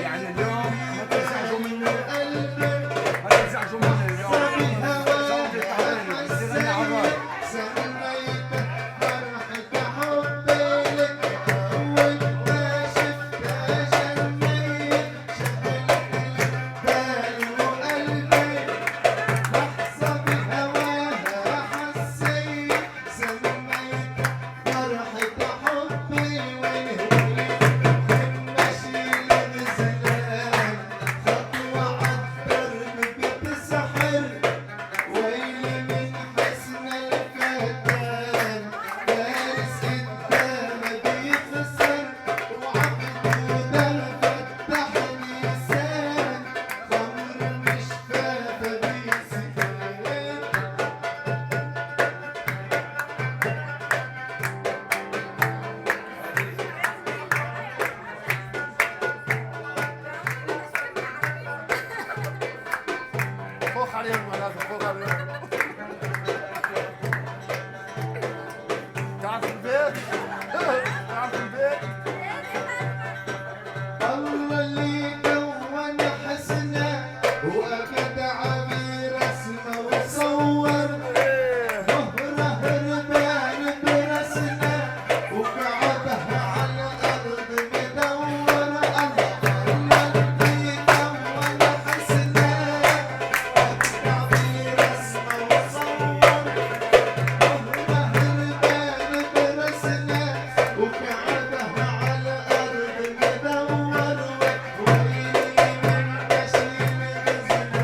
يعني اليوم ما تنزعجوا منه، ما تنزعجوا منه اليوم. صوت التحرير بس يغني على الراي. فوق عليهم ولازم فوق عليهم. تعال في البيت.